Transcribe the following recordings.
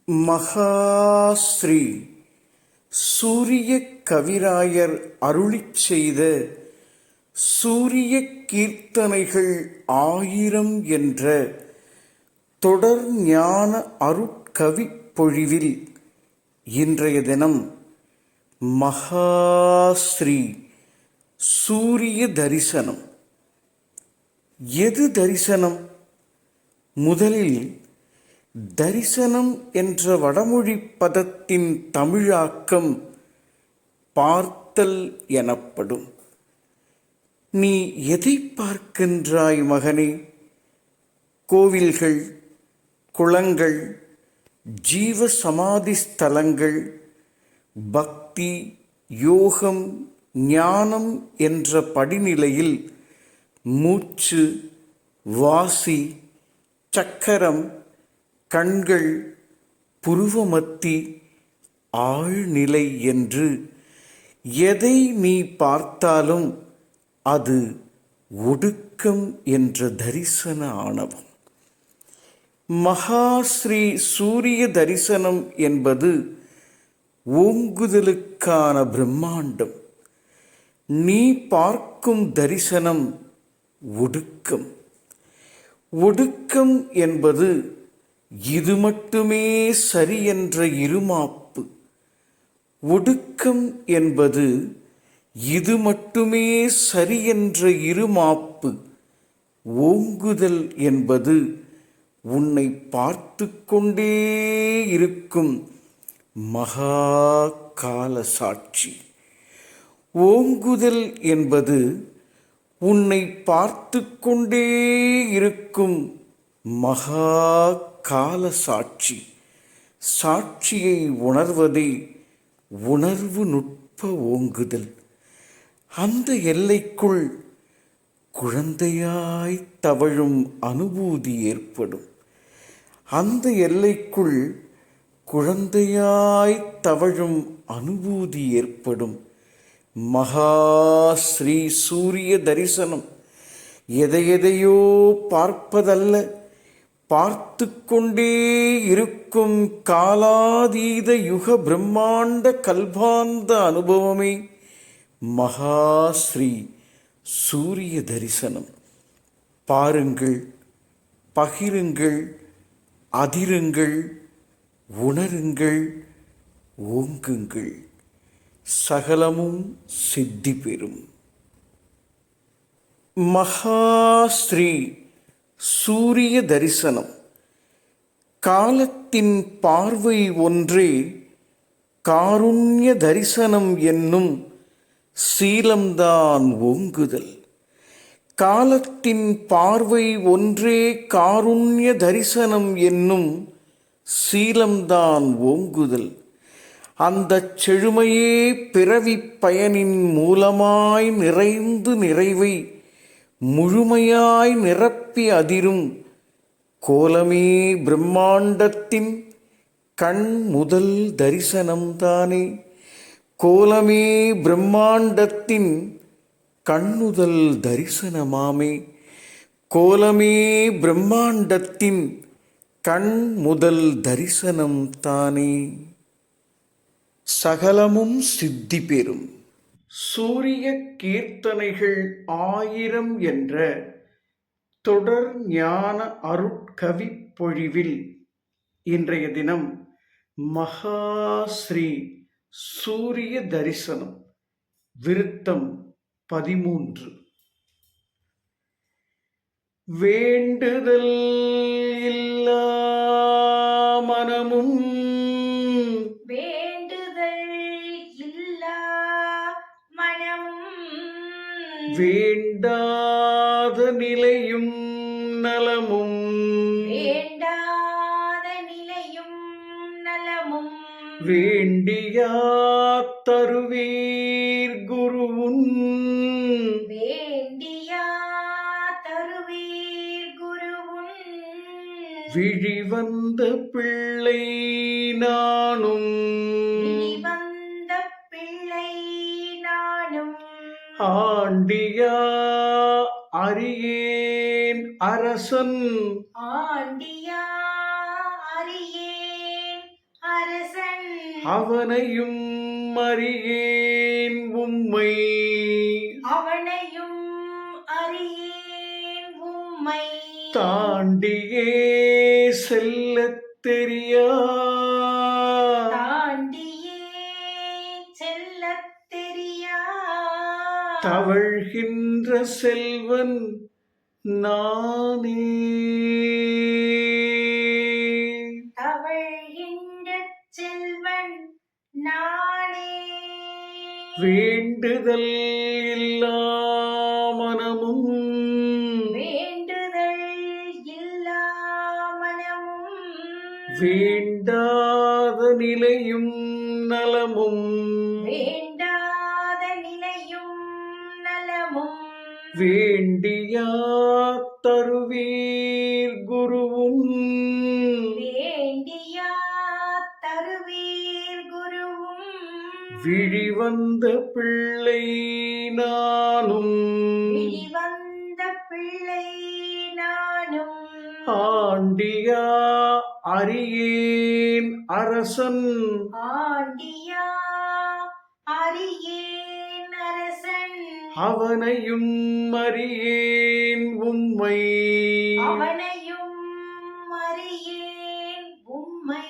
மகாஸ்ரீ சூரிய கவிராயர் அருளிச் செய்த சூரிய கீர்த்தனைகள் 1000 என்ற தொடர் ஞான அருட்கவிப் பொழிவில் இன்றைய தினம் மகாஸ்ரீ சூரிய தரிசனம். எது தரிசனம்? முதலில் தரிசனம் என்ற வடமொழி பதத்தின் தமிழாக்கம் பார்த்தல் எனப்படும். நீ எதை பார்க்கின்றாய் மகனே? கோவில்கள், குளங்கள், ஜீவ சமாதி ஸ்தலங்கள், பக்தி, யோகம், ஞானம் என்ற படிநிலையில் மூச்சு, வாசி, சக்கரம், கண்கள், புருவமத்தி, ஆழ்நிலை என்று எதை நீ பார்த்தாலும் அது ஒடுக்கம் என்ற தரிசன ஆணவம். மகாஸ்ரீ சூரிய தரிசனம் என்பது ஓங்குதலுக்கான பிரம்மாண்டம். நீ பார்க்கும் தரிசனம் ஒடுக்கம். ஒடுக்கம் என்பது இது மட்டுமே சரி என்ற இருமாப்பு. ஒடுக்கம் என்பது இது மட்டுமே சரி என்ற இருமாப்பு. ஓங்குதல் என்பது உன்னை பார்த்து கொண்டே இருக்கும் மகா கால சாட்சி. ஓங்குதல் என்பது உன்னை பார்த்து கொண்டே இருக்கும் மகா கால சாட்சி. சாட்சியை உணர்வதே உணர்வு நுட்ப ஓங்குதல். அந்த எல்லைக்குள் குழந்தையாய் தவழும் அனுபூதி ஏற்படும். அந்த எல்லைக்குள் குழந்தையாய் தவழும் அனுபூதி ஏற்படும். மகாஸ்ரீ சூரிய தரிசனம் எதையெதையோ பார்ப்பதல்ல, பார்த்து கொண்டே இருக்கும் காலாதீத யுக பிரம்மாண்ட கல்பாந்த அனுபவமே மகாஸ்ரீ சூரிய தரிசனம். பாருங்கள், பகிருங்கள், அதிருங்கள், உணருங்கள், ஓங்குங்கள். சகலமும் சித்தி பெறும். மகாஸ்ரீ சூரிய தரிசனம். காலத்தின் பார்வை ஒன்றே காருண்ய தரிசனம் என்னும் சீலம்தான் ஓங்குதல். காலத்தின் பார்வை ஒன்றே காருண்ய தரிசனம் என்னும் சீலம்தான் ஓங்குதல். அந்த செழுமையே பிறவிப் பயனின் மூலமாய் நிறைந்து நிறைவை முழுமையாய் நிரப்பி அதிரும் கோலமே பிரம்மாண்டத்தின் கண் முதல் தரிசனம்தானே. கோலமே பிரம்மாண்டத்தின் கண்ணுதல் தரிசனமாமே. கோலமே பிரம்மாண்டத்தின் கண் முதல் தரிசனம் தானே. சகலமும் சித்தி பெறும். சூரிய கீர்த்தனைகள் 1000 என்ற தொடர் ஞான அருட்கவிப் பொழிவில் இன்றைய தினம் மகாஸ்ரீ சூரிய தரிசனம் விருத்தம் 13. வேண்டுதல் இல்லா மனமும் வேண்டாத நிலையும் நலமும் வேண்டியா தருவீர் குருவுன் விழிவந்த பிள்ளை நானும் ஆண்டியா அரசன் ஆண்டியா அறியேன் அவனையும் அறியேன் உம்மை அவனையும் அறியேன் உம்மை தாண்டியே செல்லத் தெரியா தாண்டியே செல்லத் தெரியா தவழ்கின்ற செல்வன் நானே தவழ்கின்ற செல்வன் நானே வேண்டுதல் இல்லா மனமும் வேண்டுதல் இல்லா மனமும் வேண்டாத நிலையும் நலமும் வேண்டாத நிலையும் நலமும் வேண்டியா தருவீர் குருவும் வேண்டியா தருவீர் குருவும் விழிவந்த பிள்ளை நானும் விழிவந்த பிள்ளை நானும் ஆண்டியா அறியேன் அரசன் ஆண்டியா அறியேன் அரசன் அவனையும் அறியேன் உம்மை அவனையும் அறியேன் உம்மை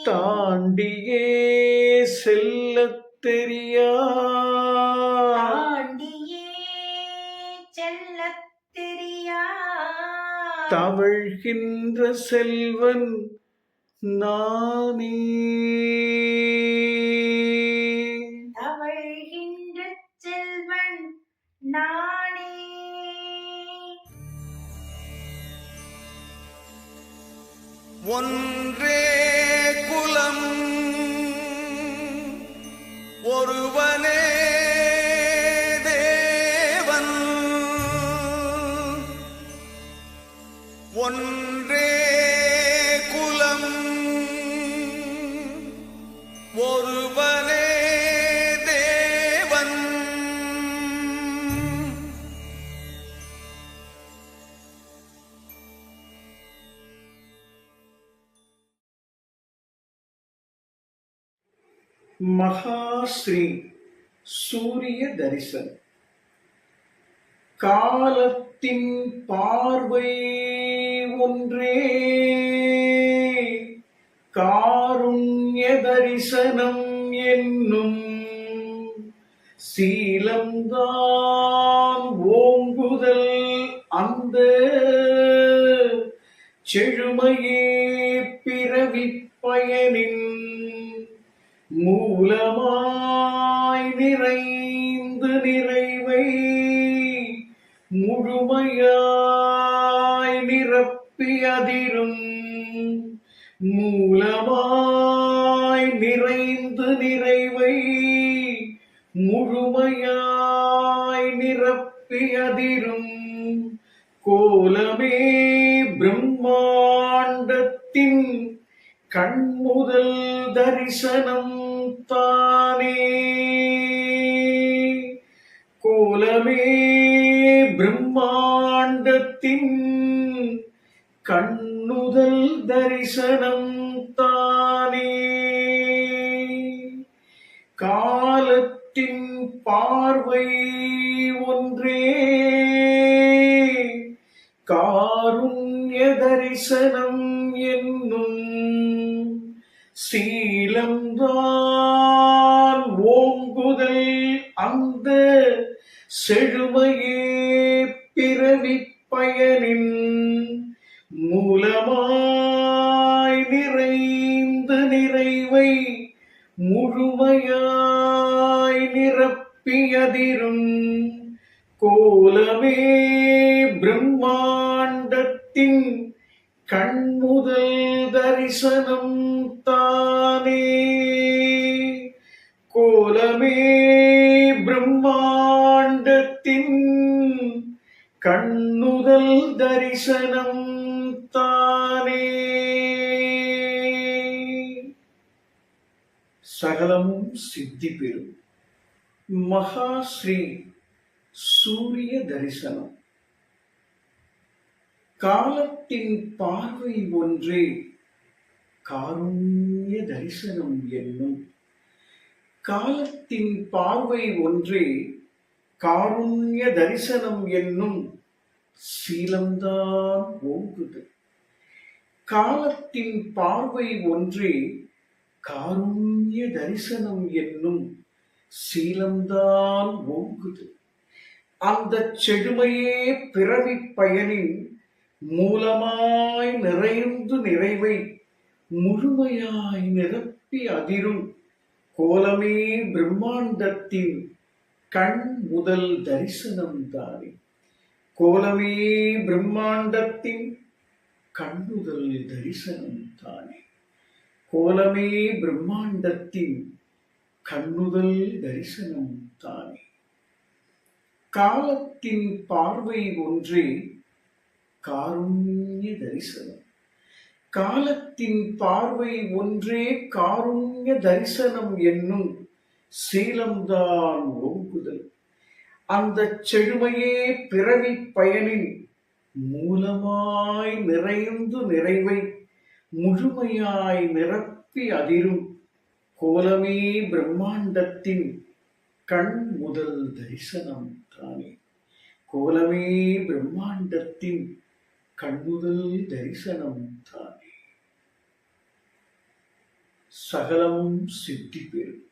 தாண்டியே செல்லத் தெரியா தாண்டியே செல்லத் தெரியா தவழ்கின்ற செல்வன் நானே தவழ்கின்ற செல்வன் நானே ஒன்றே குலம் ஒருவனே தேவன் ஒன்றே குலம் ஒருவனே தேவன் மகாஸ்ரீ சூரிய தரிசனம் காலத்தின் பார்வை ஒன்றே காருண்ய தரிசனம் என்னும் சீலம்தான் ஓங்குதல் அந்த செழுமையே பிறவிப் பயனின் மூலமாய் நிறைந்து நிறைவை முழுமையாய் நிரப்பி அதிரும் மூலமாய் நிறைந்து நிறைவை முழுமையாய் நிரப்பி அதிரும் கோலமே பிரம்மாண்டத்தின் கண்முதல் தரிசனம் தானே கோலமே பிரம்மாண்டத்தின் கண்ணுதல் தரிசனம் தானே காலத்தின் பார்வை ஒன்றே காருண்ய தரிசனம் என்னும் சீலம்தான் ஓங்குதல் அந்த செழுமையே பிறவிப் பயனின் மூலமாய் நிறைந்து நிறைவை முழுமையாய் நிரப்பியதிரும் கோலமே பிரம்மாண்டத்தின் கண்முதல் தரிசனம் தானே கோலமே பிரம்மாண்டத்தின் கண்ணுதல் தரிசனம் தானே சகலமும் சித்தி பெறும் மகாஸ்ரீ சூரிய தரிசனம் காலத்தின் பார்வை ஒன்றே காருண்ய தரிசனம் என்னும் காலத்தின் பார்வை ஒன்றே காருண்ய தரிசனம் என்னும் சீலம்தான் ஓங்குது. காலத்தின் பார்வை ஒன்றே காருண்ய தரிசனம் என்னும் சீலம்தான் ஓங்குது. அந்த செழுமையே பிறவி பயனின் மூலமாய் நிறைந்து நிறைவை முழுமையாய் நிரப்பி அதிரும் கோலமே பிரம்மாண்டத்தின் கண் முதல் தரிசனம் தானே. கோலமே பிரம்மாண்டத்தின் கண்ணுதல் தரிசனம் தானே. கோலமே பிரம்மாண்டத்தின் கண்ணுதல் தரிசனம் தானே. காலத்தின் பார்வை ஒன்றே காருண்ய தரிசனம். காலத்தின் பார்வை ஒன்றே காருண்ய தரிசனம் என்னும் சீலம்தான் ஓங்குதல். அந்த செழுமையே பிறவி பயனின் மூலமாய் நிறைந்து நிறைவை முழுமையாய் நிரப்பி அதிரும் கோலமே பிரம்மாண்டத்தின் கண் முதல் தரிசனம் தானே. கோலமே பிரம்மாண்டத்தின் கண்ணுதல் தரிசனம் தானே. சகலமும் சித்தி பெறும்.